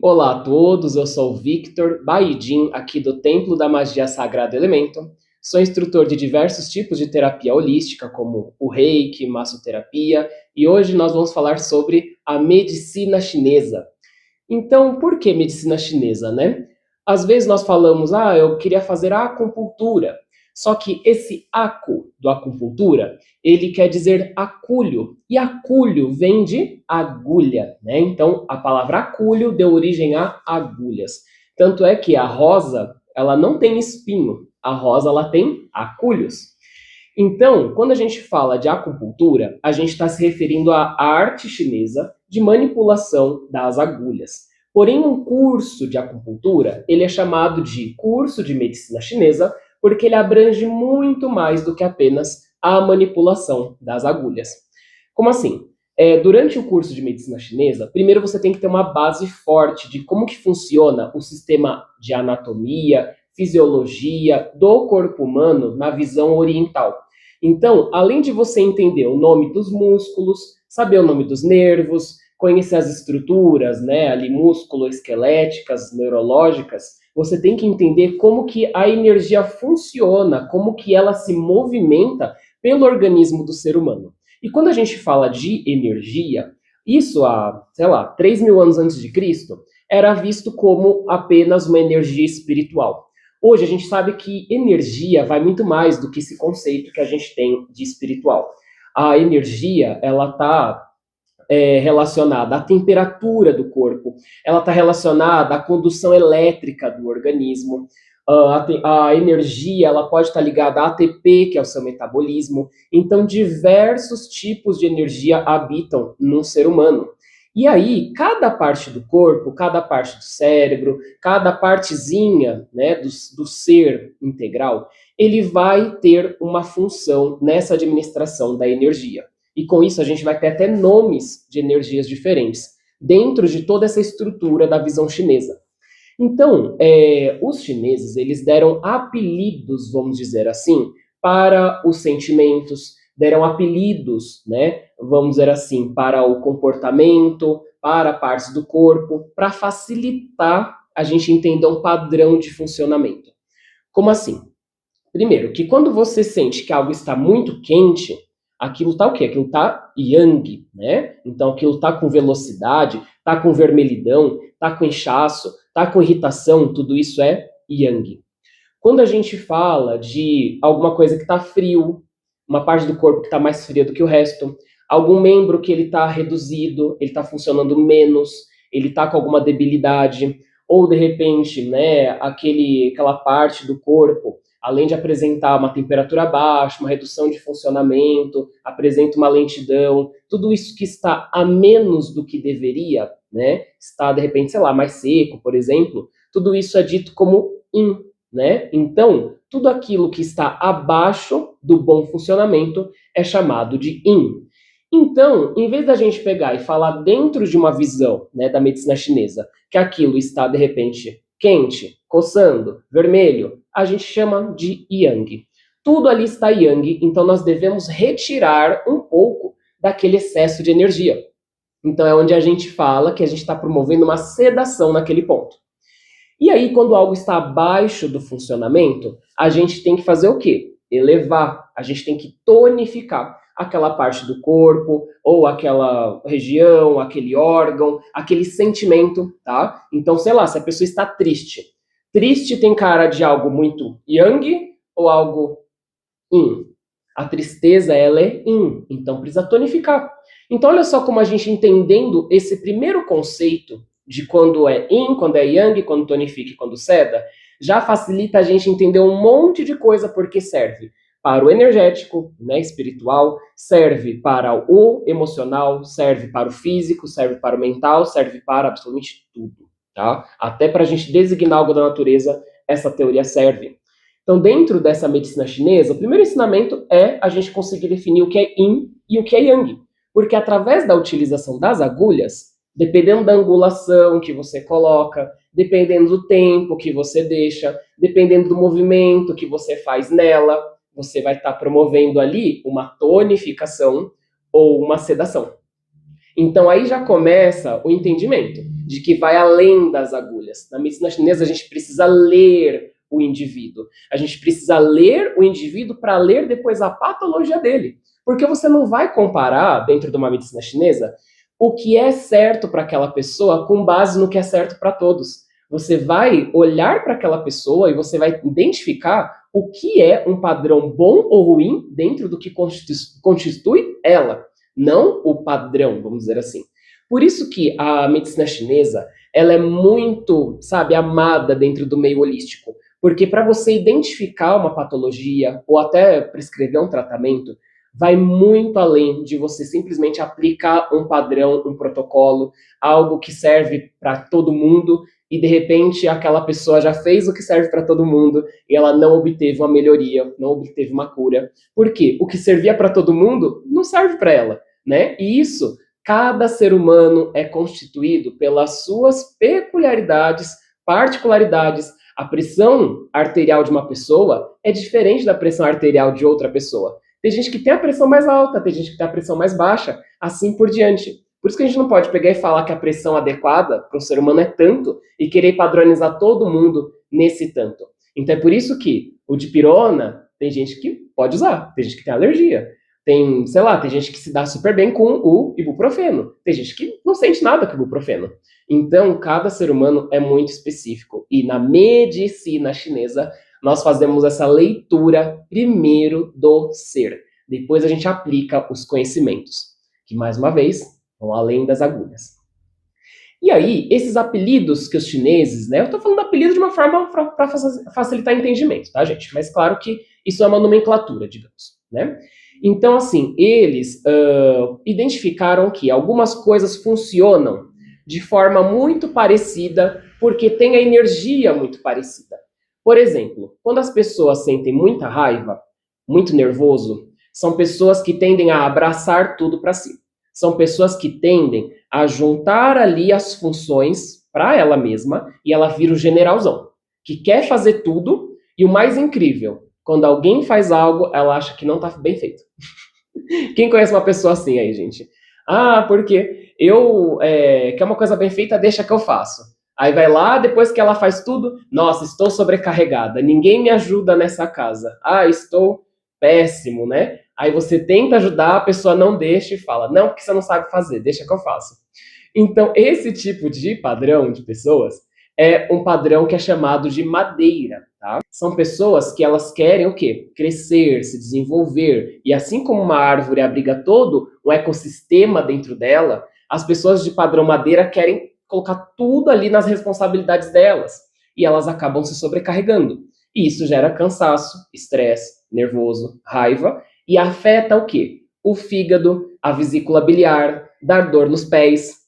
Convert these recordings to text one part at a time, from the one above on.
Olá a todos, eu sou o Victor Baidin, aqui do Templo da Magia Sagrado Elemento. Sou instrutor de diversos tipos de terapia holística, como o Reiki, massoterapia, e hoje nós vamos falar sobre a medicina chinesa. Então, por que medicina chinesa, né? Às vezes nós falamos, eu queria fazer a acupuntura. Só que esse acu do acupuntura, ele quer dizer acúlio. E acúlio vem de agulha, né? Então, a palavra acúlio deu origem a agulhas. Tanto é que a rosa, ela não tem espinho. A rosa, ela tem acúlios. Então, quando a gente fala de acupuntura, a gente está se referindo à arte chinesa de manipulação das agulhas. Porém, um curso de acupuntura, ele é chamado de curso de medicina chinesa, porque ele abrange muito mais do que apenas a manipulação das agulhas. Como assim? Durante o curso de medicina chinesa, primeiro você tem que ter uma base forte de como que funciona o sistema de anatomia, fisiologia do corpo humano na visão oriental. Então, além de você entender o nome dos músculos, saber o nome dos nervos, conhecer as estruturas, né, ali músculo-esqueléticas, neurológicas, você tem que entender como que a energia funciona, como que ela se movimenta pelo organismo do ser humano. E quando a gente fala de energia, isso há, 3 mil anos antes de Cristo, era visto como apenas uma energia espiritual. Hoje a gente sabe que energia vai muito mais do que esse conceito que a gente tem de espiritual. A energia, ela está relacionada à temperatura do corpo, ela está relacionada à condução elétrica do organismo, a energia ela pode estar ligada à ATP, que é o seu metabolismo. Então, diversos tipos de energia habitam no ser humano. E aí, cada parte do corpo, cada parte do cérebro, cada partezinha, né, do ser integral, ele vai ter uma função nessa administração da energia. E com isso a gente vai ter até nomes de energias diferentes, dentro de toda essa estrutura da visão chinesa. Então, os chineses, eles deram apelidos, vamos dizer assim, para os sentimentos, deram apelidos, né, vamos dizer assim, para o comportamento, para partes do corpo, para facilitar a gente entender um padrão de funcionamento. Como assim? Primeiro, que quando você sente que algo está muito quente, aquilo está o quê? Aquilo está yang, né? Então aquilo está com velocidade, está com vermelhidão, está com inchaço, está com irritação, tudo isso é yang. Quando a gente fala de alguma coisa que está frio, uma parte do corpo que está mais fria do que o resto, algum membro que ele está reduzido, ele está funcionando menos, ele está com alguma debilidade, ou de repente, né, aquela parte do corpo, além de apresentar uma temperatura baixa, uma redução de funcionamento, apresenta uma lentidão, tudo isso que está a menos do que deveria, né, está de repente, mais seco, por exemplo, tudo isso é dito como yin, né? Então, tudo aquilo que está abaixo do bom funcionamento é chamado de yin. Então, em vez da gente pegar e falar dentro de uma visão, né, da medicina chinesa, que aquilo está, de repente, quente, coçando, vermelho, a gente chama de yang. Tudo ali está yang, então nós devemos retirar um pouco daquele excesso de energia. Então é onde a gente fala que a gente está promovendo uma sedação naquele ponto. E aí, quando algo está abaixo do funcionamento, a gente tem que fazer o quê? Elevar. A gente tem que tonificar aquela parte do corpo, ou aquela região, aquele órgão, aquele sentimento, tá? Então, se a pessoa está triste. Triste tem cara de algo muito yang ou algo yin? A tristeza, ela é yin, então precisa tonificar. Então, olha só como a gente entendendo esse primeiro conceito de quando é yin, quando é yang, quando tonifica e quando seda, já facilita a gente entender um monte de coisa porque serve para o energético, né, espiritual, serve para o emocional, serve para o físico, serve para o mental, serve para absolutamente tudo, tá? Até para a gente designar algo da natureza, essa teoria serve. Então, dentro dessa medicina chinesa, o primeiro ensinamento é a gente conseguir definir o que é yin e o que é yang. Porque através da utilização das agulhas, dependendo da angulação que você coloca, dependendo do tempo que você deixa, dependendo do movimento que você faz nela, você vai estar promovendo ali uma tonificação ou uma sedação. Então aí já começa o entendimento. de que vai além das agulhas. Na medicina chinesa, a gente precisa ler o indivíduo. A gente precisa ler o indivíduo para ler depois a patologia dele. Porque você não vai comparar, dentro de uma medicina chinesa, o que é certo para aquela pessoa com base no que é certo para todos. Você vai olhar para aquela pessoa e você vai identificar o que é um padrão bom ou ruim dentro do que constitui ela, não o padrão, vamos dizer assim. Por isso que a medicina chinesa, ela é muito, sabe, amada dentro do meio holístico. Porque para você identificar uma patologia ou até prescrever um tratamento, vai muito além de você simplesmente aplicar um padrão, um protocolo, algo que serve para todo mundo e de repente aquela pessoa já fez o que serve para todo mundo e ela não obteve uma melhoria, não obteve uma cura. Por quê? O que servia para todo mundo não serve para ela, né? E isso, cada ser humano é constituído pelas suas peculiaridades, particularidades. A pressão arterial de uma pessoa é diferente da pressão arterial de outra pessoa. Tem gente que tem a pressão mais alta, tem gente que tem a pressão mais baixa, assim por diante. Por isso que a gente não pode pegar e falar que a pressão adequada para o ser humano é tanto e querer padronizar todo mundo nesse tanto. Então é por isso que o dipirona tem gente que pode usar, tem gente que tem alergia. Tem, sei lá, tem gente que se dá super bem com o ibuprofeno. Tem gente que não sente nada com o ibuprofeno. Então, cada ser humano é muito específico. E na medicina chinesa, nós fazemos essa leitura primeiro do ser. Depois a gente aplica os conhecimentos, que, mais uma vez, vão além das agulhas. E aí, esses apelidos que os chineses, né? Eu estou falando apelido de uma forma para facilitar o entendimento, tá, gente? Mas claro que isso é uma nomenclatura, digamos, né? Então, assim, eles identificaram que algumas coisas funcionam de forma muito parecida porque tem a energia muito parecida. Por exemplo, quando as pessoas sentem muita raiva, muito nervoso, são pessoas que tendem a abraçar tudo para si. São pessoas que tendem a juntar ali as funções para ela mesma e ela vira o generalzão, que quer fazer tudo e o mais incrível, quando alguém faz algo, ela acha que não está bem feito. Quem conhece uma pessoa assim aí, gente? Ah, porque quer uma coisa bem feita, deixa que eu faço. Aí vai lá, depois que ela faz tudo, nossa, estou sobrecarregada, ninguém me ajuda nessa casa. Ah, estou péssimo, né? Aí você tenta ajudar, a pessoa não deixa e fala, não, porque você não sabe fazer, deixa que eu faço. Então, esse tipo de padrão de pessoas é um padrão que é chamado de madeira, tá? São pessoas que elas querem o quê? Crescer, se desenvolver. E assim como uma árvore abriga todo um ecossistema dentro dela, as pessoas de padrão madeira querem colocar tudo ali nas responsabilidades delas. E elas acabam se sobrecarregando. E isso gera cansaço, estresse, nervoso, raiva e afeta o quê? O fígado, a vesícula biliar, dar dor nos pés.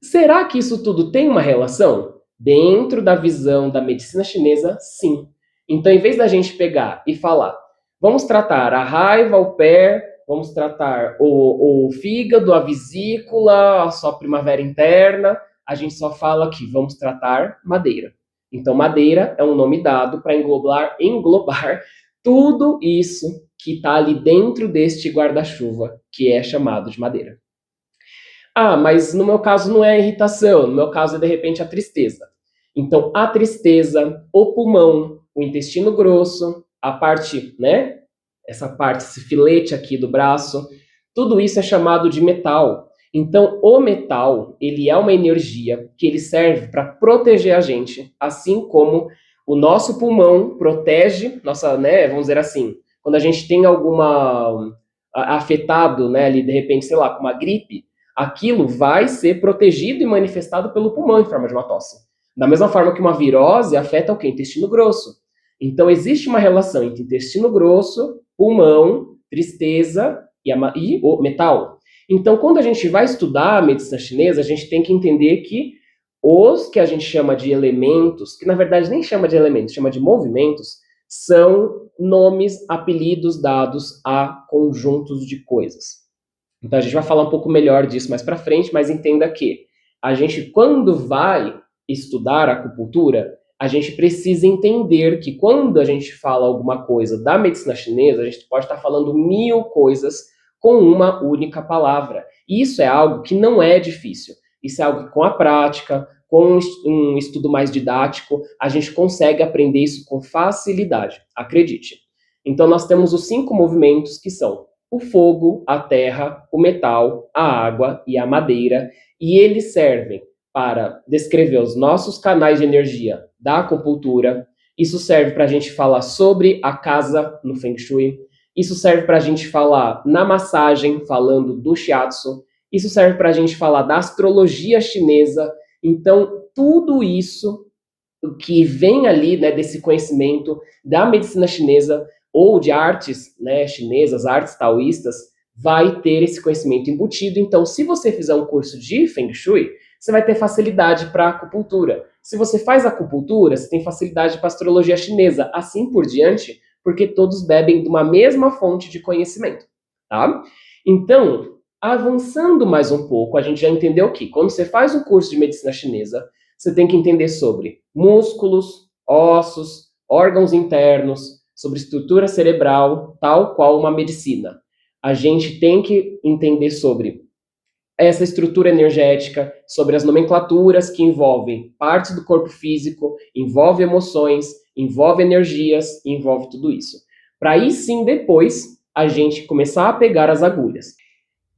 Será que isso tudo tem uma relação? Dentro da visão da medicina chinesa, sim. Então, em vez da gente pegar e falar, vamos tratar a raiva, o pé, vamos tratar o fígado, a vesícula, a sua primavera interna, a gente só fala que vamos tratar madeira. Então, madeira é um nome dado para englobar tudo isso que está ali dentro deste guarda-chuva, que é chamado de madeira. Ah, mas no meu caso não é a irritação, no meu caso é de repente a tristeza. Então, a tristeza, o pulmão, o intestino grosso, a parte, né? Essa parte, esse filete aqui do braço, tudo isso é chamado de metal. Então, o metal, ele é uma energia que ele serve para proteger a gente, assim como o nosso pulmão protege, nossa, né, vamos dizer assim, quando a gente tem alguma afetado, né, ali de repente, sei lá, com uma gripe, aquilo vai ser protegido e manifestado pelo pulmão em forma de uma tosse. Da mesma forma que uma virose afeta o quê? Intestino grosso. Então, existe uma relação entre intestino grosso, pulmão, tristeza e o metal. Então, quando a gente vai estudar a medicina chinesa, a gente tem que entender que os que a gente chama de elementos, que na verdade nem chama de elementos, chama de movimentos, são nomes, apelidos dados a conjuntos de coisas. Então a gente vai falar um pouco melhor disso mais para frente, mas entenda que a gente, quando vai estudar acupuntura, a gente precisa entender que quando a gente fala alguma coisa da medicina chinesa, a gente pode estar falando 1000 coisas com uma única palavra. E isso é algo que não é difícil. Isso é algo que com a prática, com um estudo mais didático, a gente consegue aprender isso com facilidade, acredite. Então nós temos os 5 movimentos que são o fogo, a terra, o metal, a água e a madeira, e eles servem para descrever os nossos canais de energia da acupuntura. Isso serve para a gente falar sobre a casa no Feng Shui. Isso serve para a gente falar na massagem, falando do shiatsu. Isso serve para a gente falar da astrologia chinesa. Então, tudo isso que vem ali, né, desse conhecimento da medicina chinesa ou de artes, né, chinesas, artes taoístas, vai ter esse conhecimento embutido. Então, se você fizer um curso de Feng Shui, você vai ter facilidade para acupuntura. Se você faz acupuntura, você tem facilidade para astrologia chinesa, assim por diante, porque todos bebem de uma mesma fonte de conhecimento, tá? Então, avançando mais um pouco, a gente já entendeu que quando você faz um curso de medicina chinesa, você tem que entender sobre músculos, ossos, órgãos internos, sobre estrutura cerebral, tal qual uma medicina. A gente tem que entender sobre essa estrutura energética, sobre as nomenclaturas que envolvem partes do corpo físico, envolve emoções, envolve energias, envolve tudo isso. Para aí sim, depois, a gente começar a pegar as agulhas.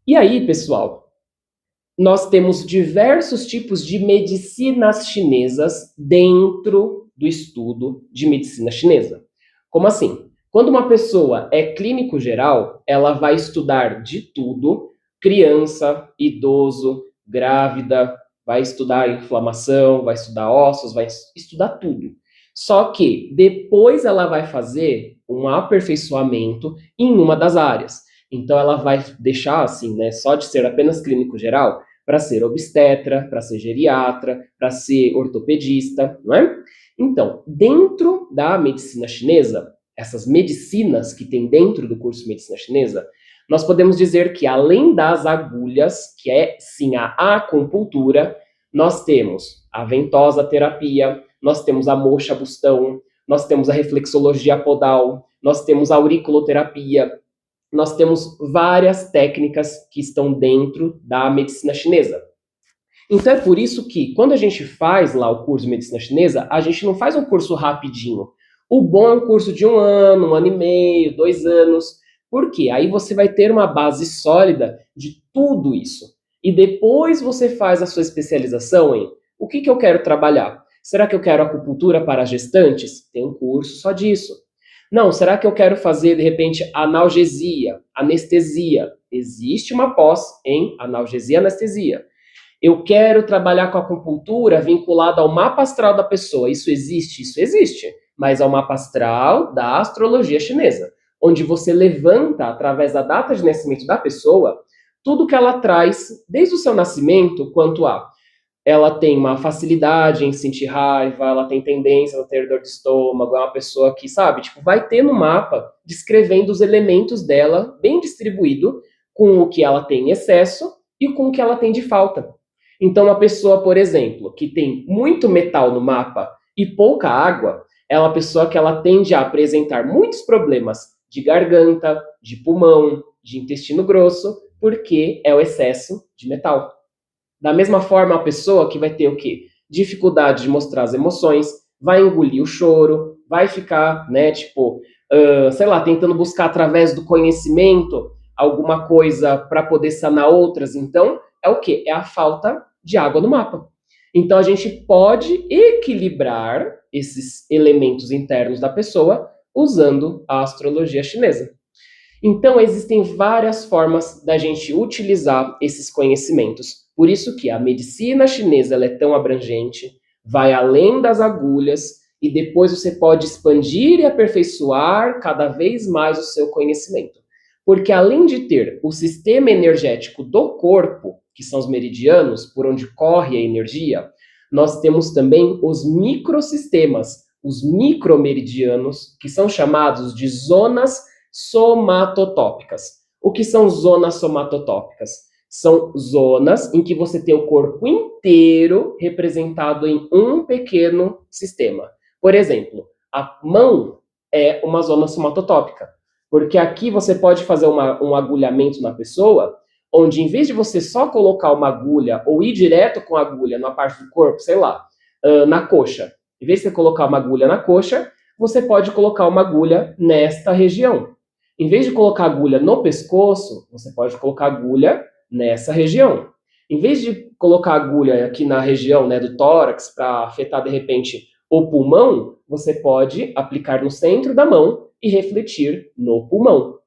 E aí, pessoal, nós temos diversos tipos de medicinas chinesas dentro do estudo de medicina chinesa. Como assim? Quando uma pessoa é clínico geral, ela vai estudar de tudo, criança, idoso, grávida, vai estudar inflamação, vai estudar ossos, vai estudar tudo. Só que depois ela vai fazer um aperfeiçoamento em uma das áreas. Então ela vai deixar assim, né, só de ser apenas clínico geral, para ser obstetra, para ser geriatra, para ser ortopedista, não é? Então, dentro da medicina chinesa, essas medicinas que tem dentro do curso de medicina chinesa, nós podemos dizer que além das agulhas, que é sim a acupuntura, nós temos a ventosa terapia, nós temos a moxa bustão, nós temos a reflexologia podal, nós temos a auriculoterapia, nós temos várias técnicas que estão dentro da medicina chinesa. Então é por isso que, quando a gente faz lá o curso de medicina chinesa, a gente não faz um curso rapidinho. O bom é um curso de 1 ano e meio, 2 anos. Por quê? Aí você vai ter uma base sólida de tudo isso. E depois você faz a sua especialização em o que eu quero trabalhar. Será que eu quero acupuntura para gestantes? Tem um curso só disso. Não, será que eu quero fazer, de repente, analgesia, anestesia? Existe uma pós em analgesia e anestesia. Eu quero trabalhar com a acupuntura vinculada ao mapa astral da pessoa. Isso existe? Isso existe. Mas é o mapa astral da astrologia chinesa, onde você levanta, através da data de nascimento da pessoa, tudo que ela traz desde o seu nascimento, quanto a ela tem uma facilidade em sentir raiva, ela tem tendência a ter dor de estômago, é uma pessoa que, sabe, tipo, vai ter no mapa descrevendo os elementos dela, bem distribuído, com o que ela tem em excesso e com o que ela tem de falta. Então, uma pessoa, por exemplo, que tem muito metal no mapa e pouca água, é uma pessoa que ela tende a apresentar muitos problemas de garganta, de pulmão, de intestino grosso, porque é o excesso de metal. Da mesma forma, a pessoa que vai ter o quê? Dificuldade de mostrar as emoções, vai engolir o choro, vai ficar, né, tipo, sei lá, tentando buscar através do conhecimento alguma coisa para poder sanar outras. Então, é o quê? É a falta de água no mapa. Então, a gente pode equilibrar esses elementos internos da pessoa usando a astrologia chinesa. Então, existem várias formas da gente utilizar esses conhecimentos. Por isso que a medicina chinesa ela é tão abrangente, vai além das agulhas, e depois você pode expandir e aperfeiçoar cada vez mais o seu conhecimento. Porque além de ter o sistema energético do corpo, que são os meridianos, por onde corre a energia, nós temos também os microsistemas, os micromeridianos, que são chamados de zonas somatotópicas. O que são zonas somatotópicas? São zonas em que você tem o corpo inteiro representado em um pequeno sistema. Por exemplo, a mão é uma zona somatotópica, porque aqui você pode fazer um agulhamento na pessoa, onde em vez de você só colocar uma agulha ou ir direto com a agulha numa parte do corpo, sei lá, na coxa, em vez de você colocar uma agulha na coxa, você pode colocar uma agulha nesta região. Em vez de colocar agulha no pescoço, você pode colocar agulha nessa região. Em vez de colocar agulha aqui na região, né, do tórax para afetar de repente o pulmão, você pode aplicar no centro da mão e refletir no pulmão.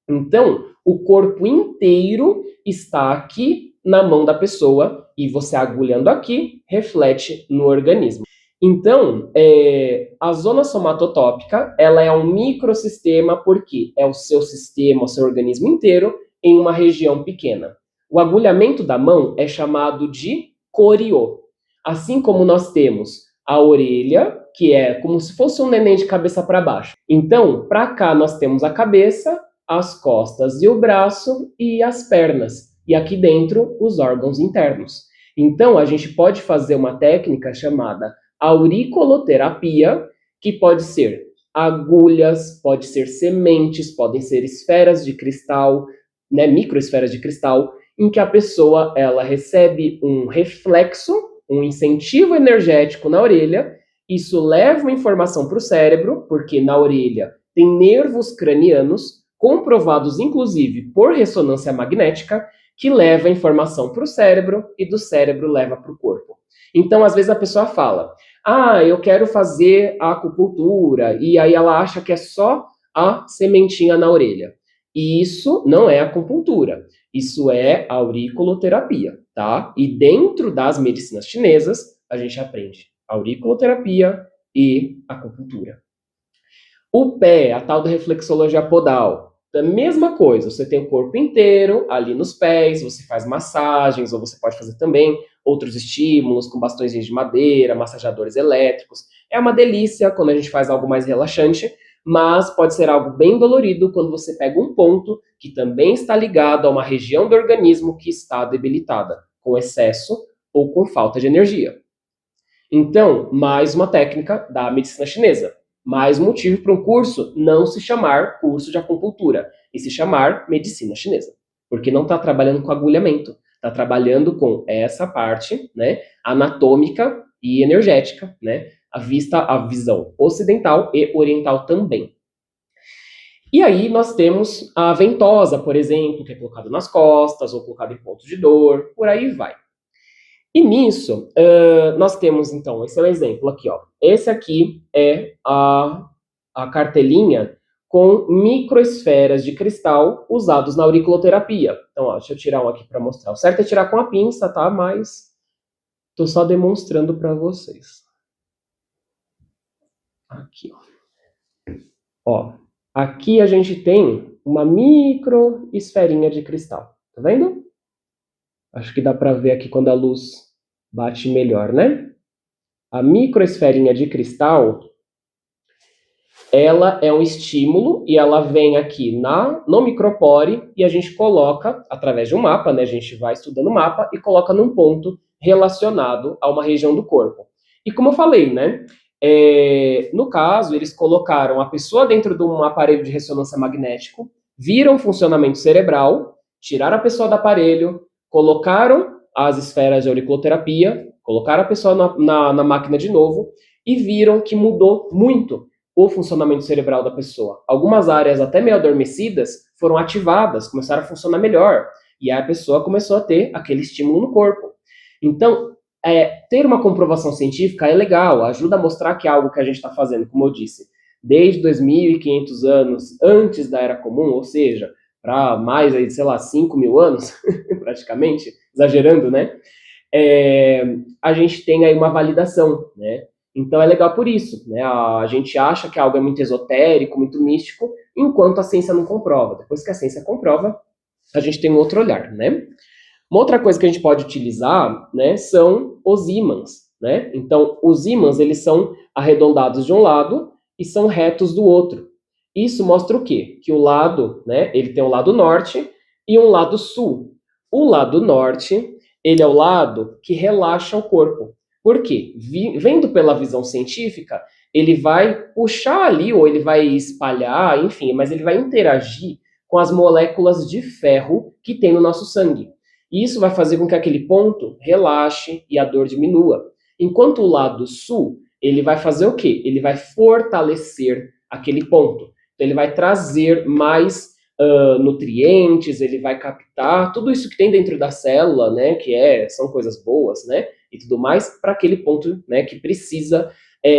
Então, o corpo inteiro está aqui na mão da pessoa e você agulhando aqui reflete no organismo. Então, a zona somatotópica, ela é um microsistema porque é o seu sistema, o seu organismo inteiro em uma região pequena. O agulhamento da mão é chamado de coriô. Assim como nós temos a orelha, que é como se fosse um neném de cabeça para baixo. Então, para cá nós temos a cabeça, as costas e o braço e as pernas. E aqui dentro, os órgãos internos. Então, a gente pode fazer uma técnica chamada auricoloterapia, que pode ser agulhas, pode ser sementes, podem ser esferas de cristal, né, microesferas de cristal, em que a pessoa ela recebe um reflexo, um incentivo energético na orelha. Isso leva uma informação para o cérebro, porque na orelha tem nervos cranianos, comprovados inclusive por ressonância magnética, que leva a informação para o cérebro e do cérebro leva para o corpo. Então, às vezes a pessoa fala, eu quero fazer a acupuntura, e aí ela acha que é só a sementinha na orelha. E isso não é acupuntura, isso é auriculoterapia, tá? E dentro das medicinas chinesas, a gente aprende auriculoterapia e acupuntura. O pé, a tal da reflexologia podal, da mesma coisa, você tem o corpo inteiro ali nos pés, você faz massagens, ou você pode fazer também outros estímulos com bastões de madeira, massageadores elétricos. É uma delícia quando a gente faz algo mais relaxante, mas pode ser algo bem dolorido quando você pega um ponto que também está ligado a uma região do organismo que está debilitada, com excesso ou com falta de energia. Então, mais uma técnica da medicina chinesa. Mais um motivo para um curso não se chamar curso de acupuntura, e se chamar medicina chinesa. Porque não está trabalhando com agulhamento, está trabalhando com essa parte, né, anatômica e energética, né, a visão ocidental e oriental também. E aí nós temos a ventosa, por exemplo, que é colocada nas costas ou colocada em pontos de dor, por aí vai. E nisso, nós temos, então, esse é o exemplo aqui, ó. Esse aqui é a cartelinha com microesferas de cristal usados na auriculoterapia. Então, ó, deixa eu tirar um aqui para mostrar. O certo é tirar com a pinça, tá? Mas tô só demonstrando para vocês. Aqui, ó. Ó, aqui a gente tem uma microesferinha de cristal. Tá vendo? Acho que dá para ver aqui quando a luz bate melhor, né? A microesferinha de cristal, ela é um estímulo e ela vem aqui no micropore e a gente coloca, através de um mapa, né? A gente vai estudando o mapa e coloca num ponto relacionado a uma região do corpo. E como eu falei, né? No caso, eles colocaram a pessoa dentro de um aparelho de ressonância magnético, viram o funcionamento cerebral, tiraram a pessoa do aparelho, colocaram as esferas de auriculoterapia, colocaram a pessoa na máquina de novo e viram que mudou muito o funcionamento cerebral da pessoa. Algumas áreas até meio adormecidas foram ativadas, começaram a funcionar melhor, e aí a pessoa começou a ter aquele estímulo no corpo. Então, ter uma comprovação científica é legal, ajuda a mostrar que é algo que a gente está fazendo, como eu disse, desde 2.500 anos antes da Era Comum, ou seja, para mais, aí, sei lá, 5.000 anos, praticamente, exagerando, né? A gente tem aí uma validação, né? Então é legal por isso, né? A gente acha que algo é muito esotérico, muito místico, enquanto a ciência não comprova. Depois que a ciência comprova, a gente tem um outro olhar, né? Uma outra coisa que a gente pode utilizar, né, são os ímãs, né? Então, os ímãs, eles são arredondados de um lado e são retos do outro. Isso mostra o quê? Que o lado, né, ele tem um lado norte e um lado sul. O lado norte, ele é o lado que relaxa o corpo. Por quê? Vendo pela visão científica, ele vai puxar ali, ou ele vai espalhar, enfim, mas ele vai interagir com as moléculas de ferro que tem no nosso sangue. E isso vai fazer com que aquele ponto relaxe e a dor diminua. Enquanto o lado sul, ele vai fazer o quê? Ele vai fortalecer aquele ponto. Então, ele vai trazer mais nutrientes, ele vai captar tudo isso que tem dentro da célula, né, são coisas boas, né, e tudo mais, para aquele ponto, né, que precisa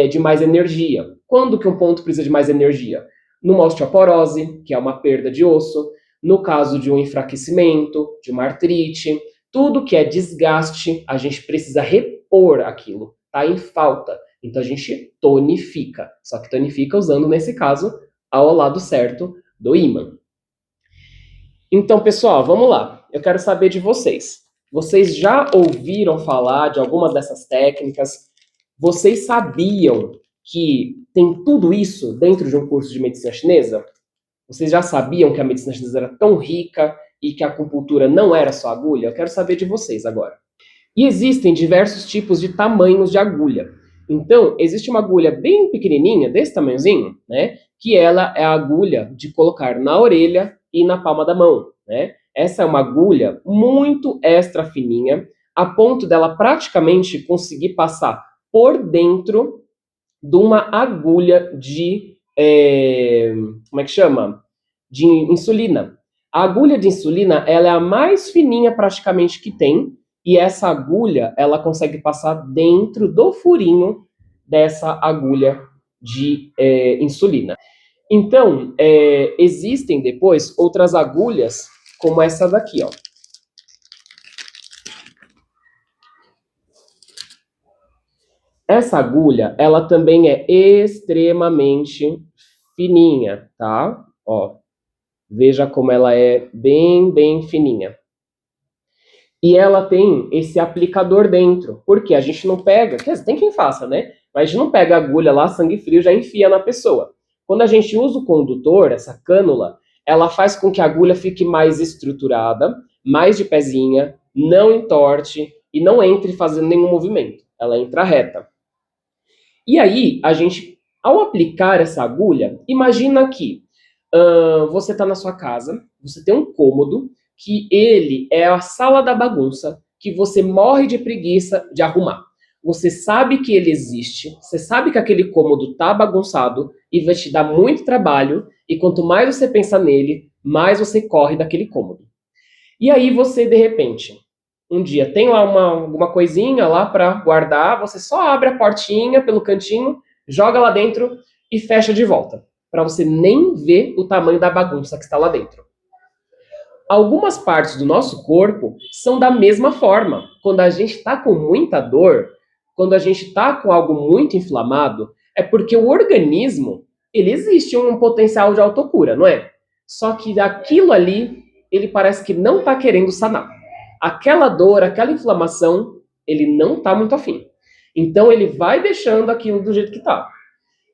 de mais energia. Quando que um ponto precisa de mais energia? Numa osteoporose, que é uma perda de osso, no caso de um enfraquecimento, de uma artrite, tudo que é desgaste, a gente precisa repor aquilo, tá em falta. Então a gente tonifica, só que tonifica usando, nesse caso, ao lado certo do ímã. Então, pessoal, vamos lá. Eu quero saber de vocês. Vocês já ouviram falar de alguma dessas técnicas? Vocês sabiam que tem tudo isso dentro de um curso de medicina chinesa? Vocês já sabiam que a medicina chinesa era tão rica e que a acupuntura não era só agulha? Eu quero saber de vocês agora. E existem diversos tipos de tamanhos de agulha. Então, existe uma agulha bem pequenininha, desse tamanhozinho, né? Que ela é a agulha de colocar na orelha e na palma da mão, né? Essa é uma agulha muito extra fininha, a ponto dela praticamente conseguir passar por dentro de uma agulha de, como é que chama? De insulina. A agulha de insulina, ela é a mais fininha praticamente que tem, e essa agulha, ela consegue passar dentro do furinho dessa agulha de insulina. Então, existem depois outras agulhas, como essa daqui, ó. Essa agulha, ela também é extremamente fininha, tá? Ó, veja como ela é bem, bem fininha. E ela tem esse aplicador dentro, porque a gente não pega, quer dizer, tem quem faça, né? Mas a gente não pega a agulha lá, sangue frio, já enfia na pessoa. Quando a gente usa o condutor, essa cânula, ela faz com que a agulha fique mais estruturada, mais de pezinha, não entorte e não entre fazendo nenhum movimento. Ela entra reta. E aí, a gente, ao aplicar essa agulha, imagina que você está na sua casa, você tem um cômodo, que ele é a sala da bagunça, que você morre de preguiça de arrumar. Você sabe que ele existe, você sabe que aquele cômodo está bagunçado e vai te dar muito trabalho, e quanto mais você pensa nele, mais você corre daquele cômodo. E aí você, de repente, um dia tem lá alguma coisinha lá para guardar, você só abre a portinha pelo cantinho, joga lá dentro e fecha de volta, para você nem ver o tamanho da bagunça que está lá dentro. Algumas partes do nosso corpo são da mesma forma. Quando a gente está com muita dor, quando a gente está com algo muito inflamado, é porque o organismo, ele existe um potencial de autocura, não é? Só que aquilo ali, ele parece que não está querendo sanar. Aquela dor, aquela inflamação, ele não está muito afim. Então ele vai deixando aquilo do jeito que está.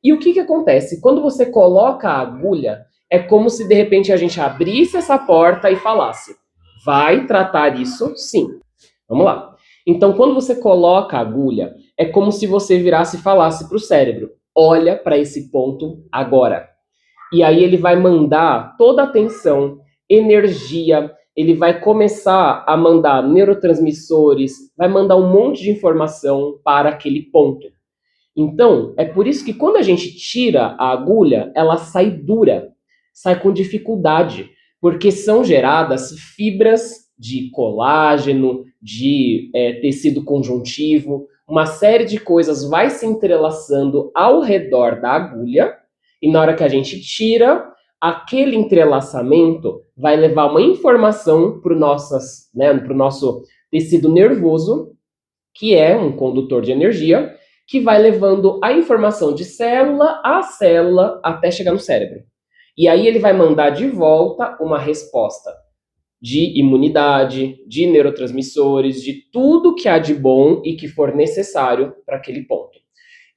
E o que acontece? Quando você coloca a agulha, é como se de repente a gente abrisse essa porta e falasse: vai tratar isso? Sim. Vamos lá. Então, quando você coloca a agulha, é como se você virasse e falasse para o cérebro: olha para esse ponto agora. E aí ele vai mandar toda a atenção, energia, ele vai começar a mandar neurotransmissores, vai mandar um monte de informação para aquele ponto. Então, é por isso que quando a gente tira a agulha, ela sai dura, sai com dificuldade, porque são geradas fibras de colágeno, de tecido conjuntivo, uma série de coisas vai se entrelaçando ao redor da agulha, e na hora que a gente tira, aquele entrelaçamento vai levar uma informação para o nosso tecido nervoso, que é um condutor de energia, que vai levando a informação de célula a célula até chegar no cérebro. E aí ele vai mandar de volta uma resposta de imunidade, de neurotransmissores, de tudo que há de bom e que for necessário para aquele ponto.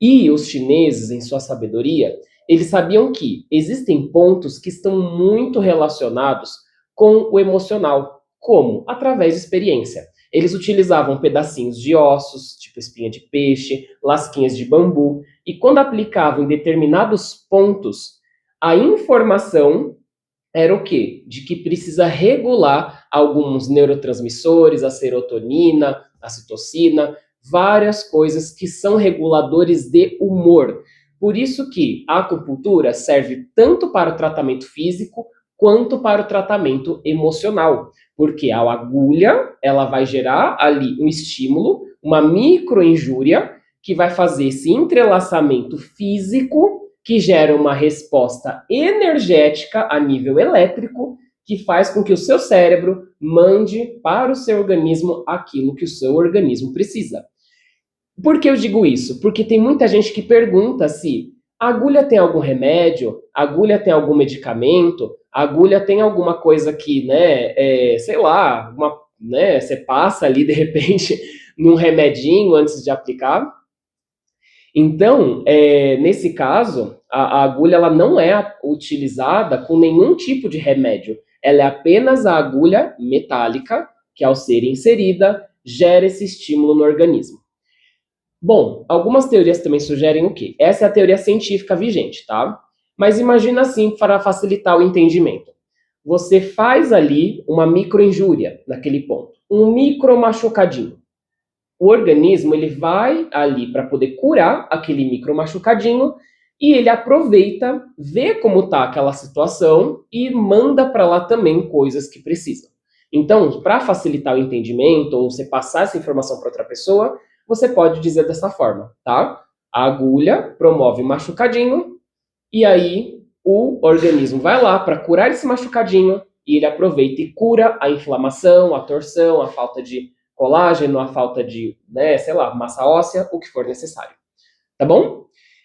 E os chineses, em sua sabedoria, eles sabiam que existem pontos que estão muito relacionados com o emocional. Como? Através de experiência. Eles utilizavam pedacinhos de ossos, tipo espinha de peixe, lasquinhas de bambu, e quando aplicavam em determinados pontos, a informação era o quê? De que precisa regular alguns neurotransmissores, a serotonina, a citocina, várias coisas que são reguladores de humor. Por isso que a acupuntura serve tanto para o tratamento físico quanto para o tratamento emocional, porque a agulha, ela vai gerar ali um estímulo, uma microinjúria que vai fazer esse entrelaçamento físico que gera uma resposta energética a nível elétrico que faz com que o seu cérebro mande para o seu organismo aquilo que o seu organismo precisa. Por que eu digo isso? Porque tem muita gente que pergunta se a agulha tem algum remédio, a agulha tem algum medicamento, a agulha tem alguma coisa que, sei lá, você passa ali de repente num remedinho antes de aplicar. Então, nesse caso, a agulha ela não é utilizada com nenhum tipo de remédio. Ela é apenas a agulha metálica que, ao ser inserida, gera esse estímulo no organismo. Bom, algumas teorias também sugerem o quê? Essa é a teoria científica vigente, tá? Mas imagina assim para facilitar o entendimento. Você faz ali uma microinjúria naquele ponto, um micro machucadinho. O organismo ele vai ali para poder curar aquele micro machucadinho e ele aproveita, vê como está aquela situação e manda para lá também coisas que precisam. Então, para facilitar o entendimento ou você passar essa informação para outra pessoa, você pode dizer dessa forma, tá? A agulha promove o machucadinho e aí o organismo vai lá para curar esse machucadinho e ele aproveita e cura a inflamação, a torção, a falta de colágeno, a falta de, massa óssea, o que for necessário. Tá bom?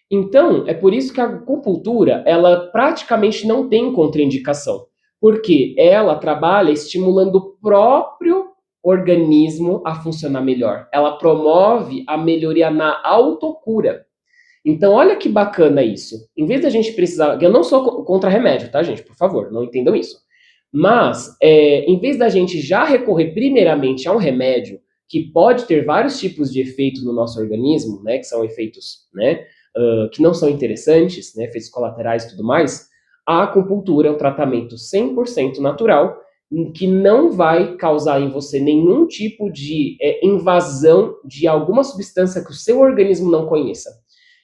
Então, é por isso que a acupuntura, ela praticamente não tem contraindicação, porque ela trabalha estimulando o próprio organismo a funcionar melhor. Ela promove a melhoria na autocura. Então, olha que bacana isso. Em vez da gente precisar. Eu não sou contra remédio, tá, gente? Por favor, não entendam isso. Mas, em vez da gente já recorrer primeiramente a um remédio que pode ter vários tipos de efeitos no nosso organismo, né, que são efeitos, né, que não são interessantes, né, efeitos colaterais e tudo mais, a acupuntura é um tratamento 100% natural que não vai causar em você nenhum tipo de invasão de alguma substância que o seu organismo não conheça.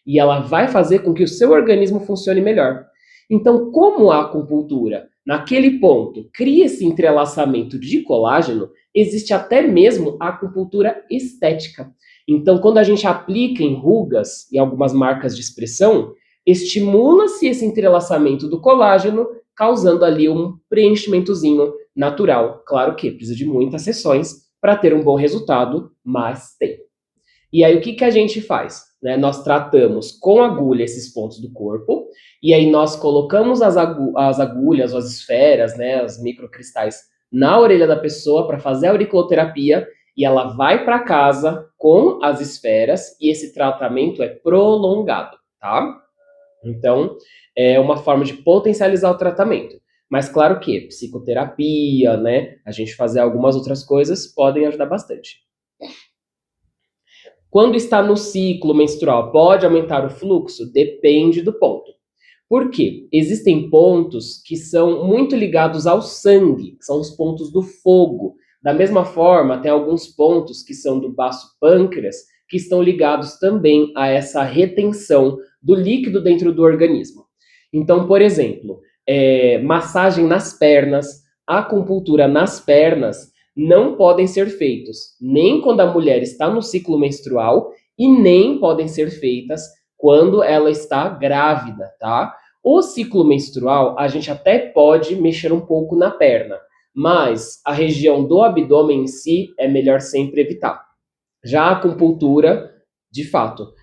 E ela vai fazer com que o seu organismo funcione melhor. Então, como a acupuntura, naquele ponto, cria esse entrelaçamento de colágeno, existe até mesmo a acupuntura estética. Então, quando a gente aplica em rugas e algumas marcas de expressão, estimula-se esse entrelaçamento do colágeno, causando ali um preenchimentozinho natural. Claro que precisa de muitas sessões para ter um bom resultado, mas tem. E aí, o que a gente faz? Né? Nós tratamos com agulha esses pontos do corpo, e aí nós colocamos as agulhas, as esferas, né, os microcristais na orelha da pessoa para fazer a auriculoterapia, e ela vai para casa com as esferas, e esse tratamento é prolongado, tá? Então, é uma forma de potencializar o tratamento. Mas claro que psicoterapia, né, a gente fazer algumas outras coisas podem ajudar bastante. Quando está no ciclo menstrual, pode aumentar o fluxo? Depende do ponto. Por quê? Existem pontos que são muito ligados ao sangue, que são os pontos do fogo. Da mesma forma, tem alguns pontos que são do baço pâncreas, que estão ligados também a essa retenção do líquido dentro do organismo. Então, por exemplo, massagem nas pernas, acupuntura nas pernas, não podem ser feitos nem quando a mulher está no ciclo menstrual e nem podem ser feitas quando ela está grávida, tá? O ciclo menstrual, a gente até pode mexer um pouco na perna, mas a região do abdômen em si é melhor sempre evitar. Já a acupuntura, de fato,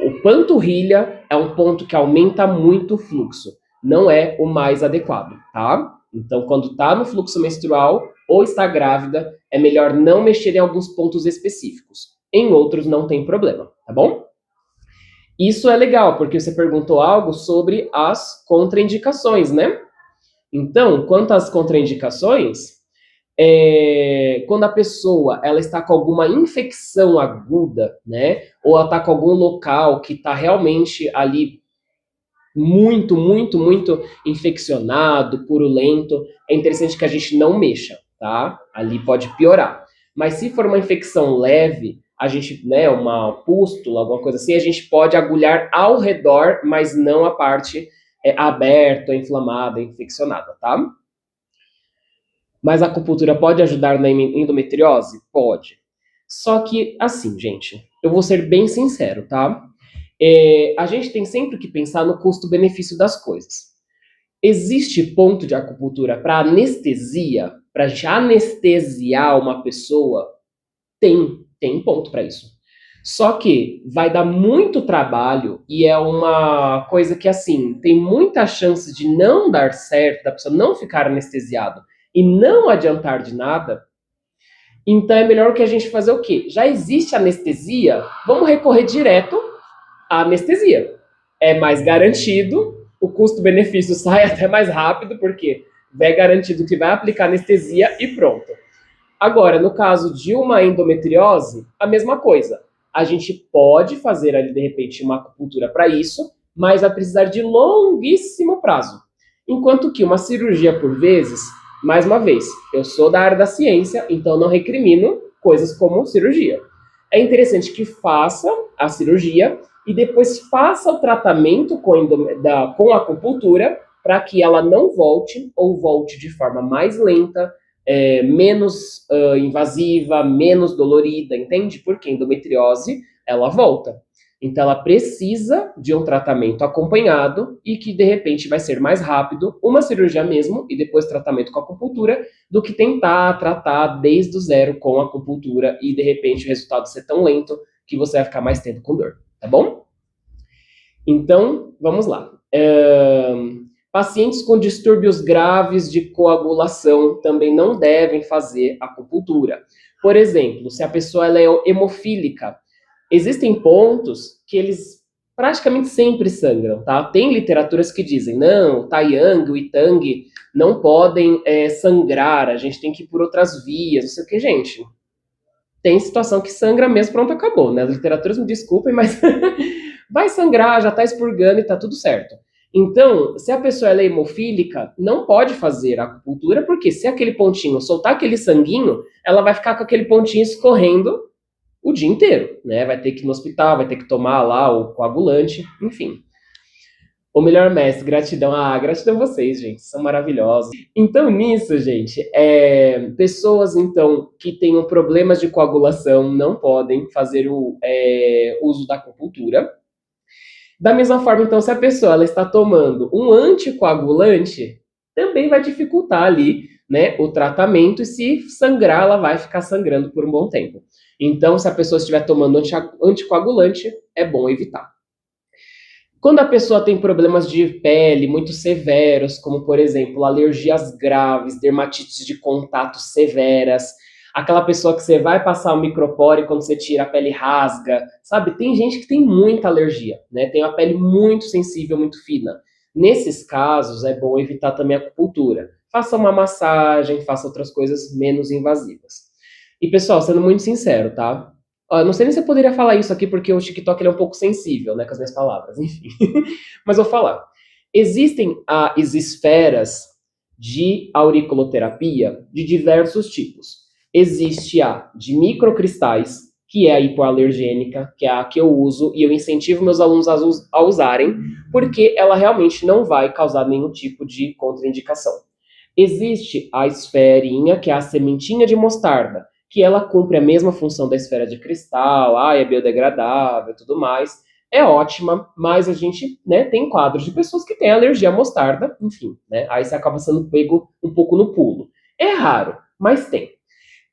o panturrilha é um ponto que aumenta muito o fluxo, não é o mais adequado, tá? Então, quando está no fluxo menstrual ou está grávida, é melhor não mexer em alguns pontos específicos. Em outros, não tem problema, tá bom? Isso é legal, porque você perguntou algo sobre as contraindicações, né? Então, quanto às contraindicações, quando a pessoa ela está com alguma infecção aguda, né? Ou ela está com algum local que está realmente ali muito, muito, muito infeccionado, purulento, é interessante que a gente não mexa, tá? Ali pode piorar. Mas se for uma infecção leve, a gente, né, uma pústula, alguma coisa assim, a gente pode agulhar ao redor, mas não a parte aberta, inflamada, infeccionada, tá? Mas a acupuntura pode ajudar na endometriose? Pode. Só que, assim, gente, eu vou ser bem sincero, tá? A gente tem sempre que pensar no custo-benefício das coisas. Existe ponto de acupuntura para anestesia, para já anestesiar uma pessoa? Tem ponto para isso. Só que vai dar muito trabalho e é uma coisa que, assim, tem muita chance de não dar certo, da pessoa não ficar anestesiado e não adiantar de nada. Então é melhor que a gente fazer o quê? Já existe anestesia, vamos recorrer direto à anestesia. É mais garantido, o custo-benefício sai até mais rápido, porque é garantido que vai aplicar anestesia e pronto. Agora, no caso de uma endometriose, a mesma coisa. A gente pode fazer ali, de repente, uma acupuntura para isso, mas vai precisar de longuíssimo prazo. Enquanto que uma cirurgia por vezes, mais uma vez, eu sou da área da ciência, então não recrimino coisas como cirurgia. É interessante que faça a cirurgia e depois faça o tratamento com a acupuntura para que ela não volte ou volte de forma mais lenta, menos invasiva, menos dolorida, entende? Porque a endometriose, ela volta. Então, ela precisa de um tratamento acompanhado e que, de repente, vai ser mais rápido, uma cirurgia mesmo, e depois tratamento com acupuntura, do que tentar tratar desde o zero com acupuntura e, de repente, o resultado ser tão lento que você vai ficar mais tempo com dor, tá bom? Então, vamos lá. Pacientes com distúrbios graves de coagulação também não devem fazer acupuntura. Por exemplo, se a pessoa ela é hemofílica, existem pontos que eles praticamente sempre sangram, tá? Tem literaturas que dizem, não, o Taiyang, o Itang não podem sangrar, a gente tem que ir por outras vias, não sei o que, gente. Tem situação que sangra mesmo, pronto, acabou, né? As literaturas me desculpem, mas vai sangrar, já tá expurgando e tá tudo certo. Então, se a pessoa é hemofílica, não pode fazer acupuntura, porque se aquele pontinho soltar aquele sanguinho, ela vai ficar com aquele pontinho escorrendo o dia inteiro, né? Vai ter que ir no hospital, vai ter que tomar lá o coagulante, enfim. O melhor mestre, gratidão. Gratidão a vocês, gente, são maravilhosos. Então, nisso, gente, pessoas, então, que tenham problemas de coagulação não podem fazer o uso da acupuntura. Da mesma forma, então, se a pessoa ela está tomando um anticoagulante, também vai dificultar ali, né, o tratamento, e se sangrar, ela vai ficar sangrando por um bom tempo. Então, se a pessoa estiver tomando anticoagulante, é bom evitar. Quando a pessoa tem problemas de pele muito severos, como, por exemplo, alergias graves, dermatites de contato severas, aquela pessoa que você vai passar o micropore e quando você tira a pele rasga, sabe? Tem gente que tem muita alergia, né? Tem uma pele muito sensível, muito fina. Nesses casos, é bom evitar também a acupuntura. Faça uma massagem, faça outras coisas menos invasivas. E, pessoal, sendo muito sincero, tá? Eu não sei nem se eu poderia falar isso aqui, porque o TikTok ele é um pouco sensível, né, com as minhas palavras, enfim. Mas vou falar. Existem as esferas de auriculoterapia de diversos tipos. Existe a de microcristais, que é a hipoalergênica, que é a que eu uso e eu incentivo meus alunos a usarem, porque ela realmente não vai causar nenhum tipo de contraindicação. Existe a esferinha, que é a sementinha de mostarda, que ela cumpre a mesma função da esfera de cristal, é biodegradável e tudo mais. É ótima, mas a gente, né, tem quadros de pessoas que têm alergia à mostarda, enfim, né? Aí você acaba sendo pego um pouco no pulo. É raro, mas tem.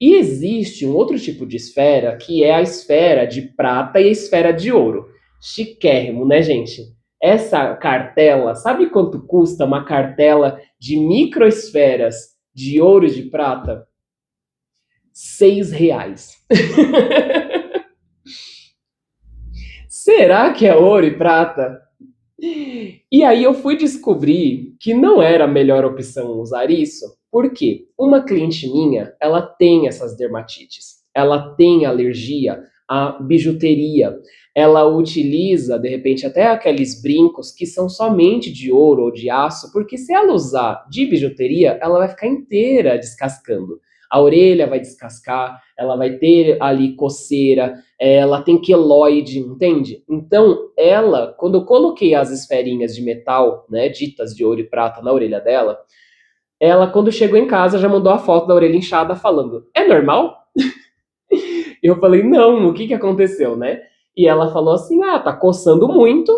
E existe um outro tipo de esfera, que é a esfera de prata e a esfera de ouro. Chiquérrimo, né, gente? Essa cartela, sabe quanto custa uma cartela de microesferas de ouro e de prata? R$ 6. Será que é ouro e prata? E aí eu fui descobrir que não era a melhor opção usar isso, porque uma cliente minha, ela tem essas dermatites, ela tem alergia à bijuteria, ela utiliza, de repente, até aqueles brincos que são somente de ouro ou de aço, porque se ela usar de bijuteria, ela vai ficar inteira descascando. A orelha vai descascar, ela vai ter ali coceira, ela tem queloide, entende? Então, ela, quando eu coloquei as esferinhas de metal, né, ditas de ouro e prata na orelha dela, ela, quando chegou em casa, já mandou a foto da orelha inchada falando: é normal? Eu falei: não, o que que aconteceu, né? E ela falou assim: ah, tá coçando muito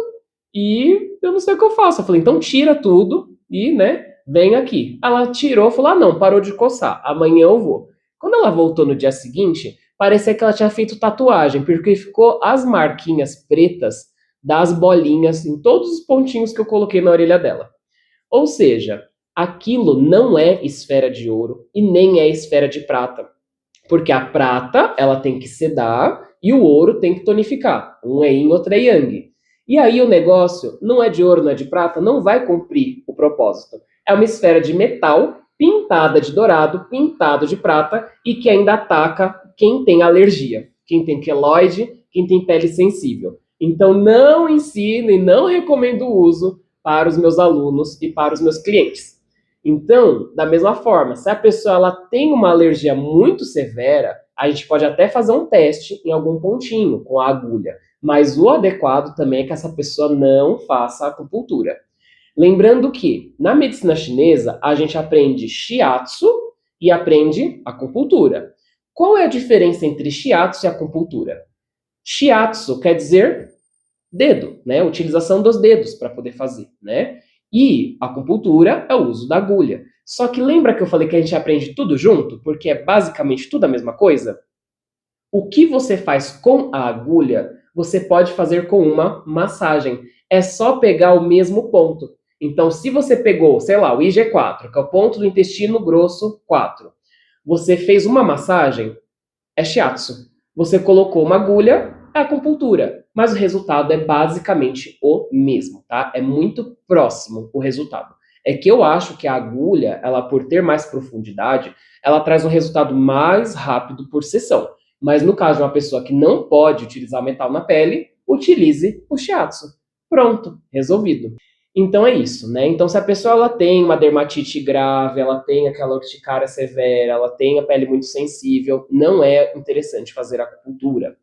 e eu não sei o que eu faço. Eu falei: então tira tudo e, né, vem aqui. Ela tirou, falou: ah, não, parou de coçar, amanhã eu vou. Quando ela voltou no dia seguinte, parecia que ela tinha feito tatuagem, porque ficou as marquinhas pretas das bolinhas em todos os pontinhos que eu coloquei na orelha dela. Ou seja, aquilo não é esfera de ouro e nem é esfera de prata. Porque a prata, ela tem que sedar e o ouro tem que tonificar. Um é yin, outro é yang. E aí o negócio não é de ouro, não é de prata, não vai cumprir o propósito. É uma esfera de metal pintada de dourado, pintado de prata e que ainda ataca quem tem alergia, quem tem queloide, quem tem pele sensível. Então não ensino e não recomendo o uso para os meus alunos e para os meus clientes. Então, da mesma forma, se a pessoa ela tem uma alergia muito severa, a gente pode até fazer um teste em algum pontinho com a agulha. Mas o adequado também é que essa pessoa não faça acupuntura. Lembrando que na medicina chinesa a gente aprende shiatsu e aprende acupuntura. Qual é a diferença entre shiatsu e acupuntura? Shiatsu quer dizer dedo, né? Utilização dos dedos para poder fazer, né? E a acupuntura é o uso da agulha. Só que lembra que eu falei que a gente aprende tudo junto, porque é basicamente tudo a mesma coisa? O que você faz com a agulha, você pode fazer com uma massagem. É só pegar o mesmo ponto. Então, se você pegou, sei lá, o IG4, que é o ponto do intestino grosso 4, você fez uma massagem, é shiatsu. Você colocou uma agulha, é acupuntura. Mas o resultado é basicamente o mesmo, tá? É muito próximo o resultado. É que eu acho que a agulha, ela por ter mais profundidade, ela traz um resultado mais rápido por sessão. Mas no caso de uma pessoa que não pode utilizar metal na pele, utilize o shiatsu. Pronto, resolvido. Então é isso, né? Então se a pessoa ela tem uma dermatite grave, ela tem aquela urticária severa, ela tem a pele muito sensível, não é interessante fazer acupuntura.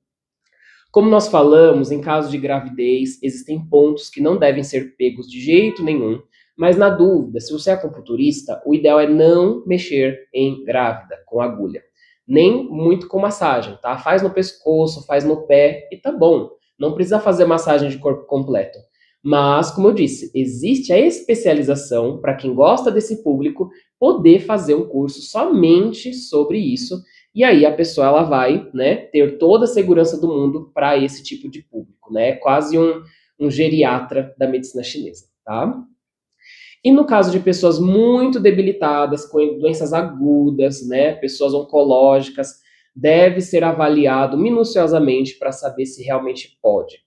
Como nós falamos, em caso de gravidez, existem pontos que não devem ser pegos de jeito nenhum, mas na dúvida, se você é acupunturista, o ideal é não mexer em grávida com agulha, nem muito com massagem, tá? Faz no pescoço, faz no pé e tá bom. Não precisa fazer massagem de corpo completo. Mas, como eu disse, existe a especialização para quem gosta desse público poder fazer um curso somente sobre isso. E aí a pessoa ela vai, né, ter toda a segurança do mundo para esse tipo de público, né? Quase um geriatra da medicina chinesa, tá? E no caso de pessoas muito debilitadas, com doenças agudas, né, pessoas oncológicas, deve ser avaliado minuciosamente para saber se realmente pode.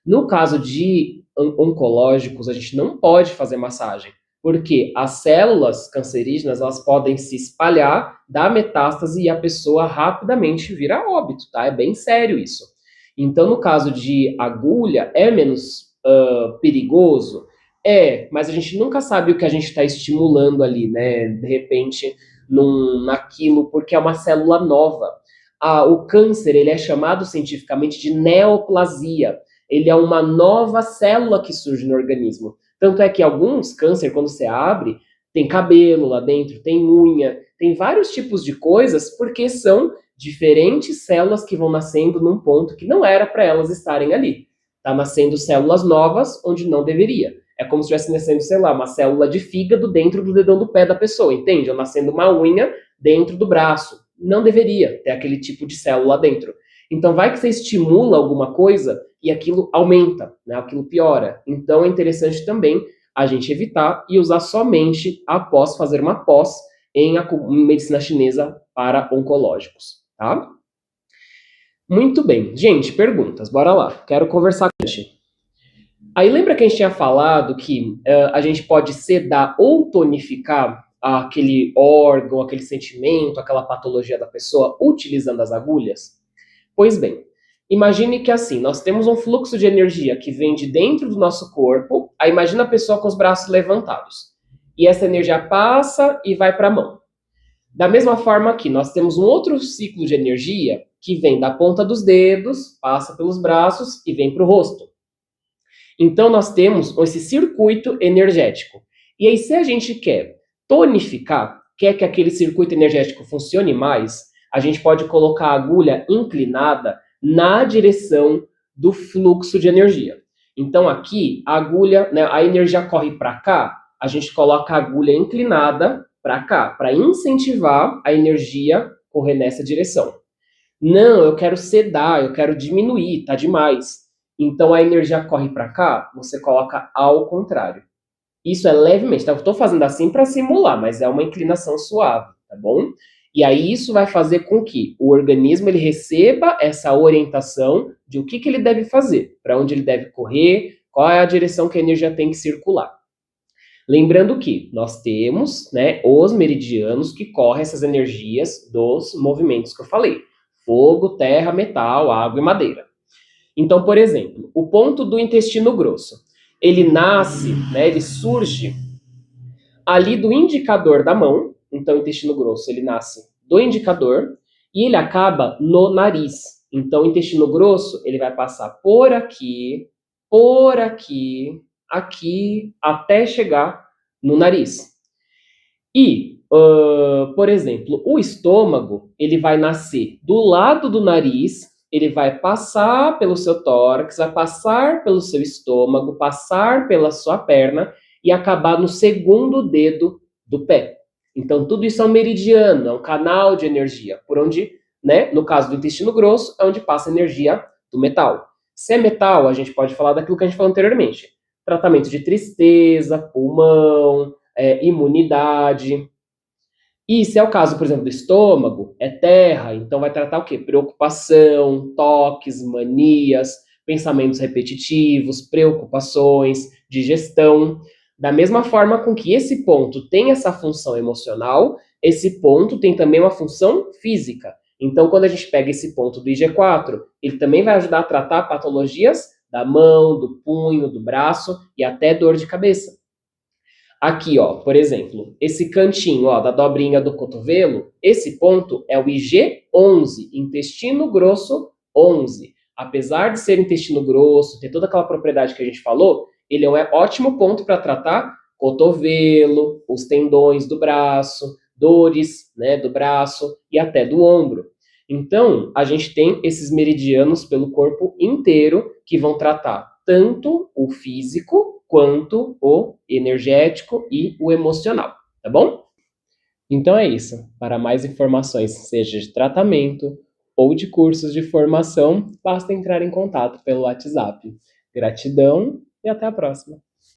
No caso de oncológicos, a gente não pode fazer massagem, porque as células cancerígenas elas podem se espalhar, dar metástase e a pessoa rapidamente vira óbito, tá? É bem sério isso. Então, no caso de agulha, é menos perigoso? Mas a gente nunca sabe o que a gente está estimulando ali, né? De repente, naquilo, porque é uma célula nova. O câncer, ele é chamado cientificamente de neoplasia. Ele é uma nova célula que surge no organismo. Tanto é que alguns câncer, quando você abre, tem cabelo lá dentro, tem unha, tem vários tipos de coisas, porque são diferentes células que vão nascendo num ponto que não era para elas estarem ali. Tá nascendo células novas onde não deveria. É como se estivesse nascendo, sei lá, uma célula de fígado dentro do dedão do pé da pessoa, entende? Ou nascendo uma unha dentro do braço. Não deveria ter aquele tipo de célula dentro. Então vai que você estimula alguma coisa e aquilo aumenta, né? Aquilo piora. Então é interessante também a gente evitar e usar somente após fazer uma pós em medicina chinesa para oncológicos, tá? Muito bem. Gente, perguntas, bora lá. Quero conversar com a gente. Aí lembra que a gente tinha falado que a gente pode sedar ou tonificar aquele órgão, aquele sentimento, aquela patologia da pessoa utilizando as agulhas? Pois bem, Imagine que assim, nós temos um fluxo de energia que vem de dentro do nosso corpo. Aí imagina a pessoa com os braços levantados. E essa energia passa e vai para a mão. Da mesma forma aqui, nós temos um outro ciclo de energia que vem da ponta dos dedos, passa pelos braços e vem para o rosto. Então nós temos esse circuito energético. E aí, se a gente quer tonificar, quer que aquele circuito energético funcione mais, a gente pode colocar a agulha inclinada na direção do fluxo de energia. Então aqui, a agulha, né, a energia corre para cá, a gente coloca a agulha inclinada para cá, para incentivar a energia correr nessa direção. Não, eu quero sedar, eu quero diminuir, tá demais. Então a energia corre para cá, você coloca ao contrário. Isso é levemente, tá? Eu estou fazendo assim para simular, mas é uma inclinação suave, tá bom? E aí isso vai fazer com que o organismo ele receba essa orientação de o que ele deve fazer, para onde ele deve correr, qual é a direção que a energia tem que circular. Lembrando que nós temos, né, os meridianos que correm essas energias dos movimentos que eu falei: fogo, terra, metal, água e madeira. Então, por exemplo, o ponto do intestino grosso, ele nasce, né, ele surge ali do indicador da mão. Então, o intestino grosso, ele nasce do indicador e ele acaba no nariz. Então, o intestino grosso, ele vai passar por aqui, aqui, até chegar no nariz. E, por exemplo, o estômago, ele vai nascer do lado do nariz, ele vai passar pelo seu tórax, vai passar pelo seu estômago, passar pela sua perna e acabar no segundo dedo do pé. Então, tudo isso é um meridiano, é um canal de energia, por onde, né, no caso do intestino grosso, é onde passa a energia do metal. Se é metal, a gente pode falar daquilo que a gente falou anteriormente: tratamento de tristeza, pulmão, imunidade. E se é o caso, por exemplo, do estômago, é terra, então vai tratar o quê? Preocupação, toques, manias, pensamentos repetitivos, preocupações, digestão. Da mesma forma com que esse ponto tem essa função emocional, esse ponto tem também uma função física. Então, quando a gente pega esse ponto do IG4, ele também vai ajudar a tratar patologias da mão, do punho, do braço e até dor de cabeça. Aqui, ó, por exemplo, esse cantinho, ó, da dobrinha do cotovelo, esse ponto é o IG11, intestino grosso 11. Apesar de ser intestino grosso, ter toda aquela propriedade que a gente falou, ele é um ótimo ponto para tratar cotovelo, os tendões do braço, dores, né, do braço e até do ombro. Então, a gente tem esses meridianos pelo corpo inteiro que vão tratar tanto o físico quanto o energético e o emocional, tá bom? Então é isso. Para mais informações, seja de tratamento ou de cursos de formação, basta entrar em contato pelo WhatsApp. Gratidão e até a próxima.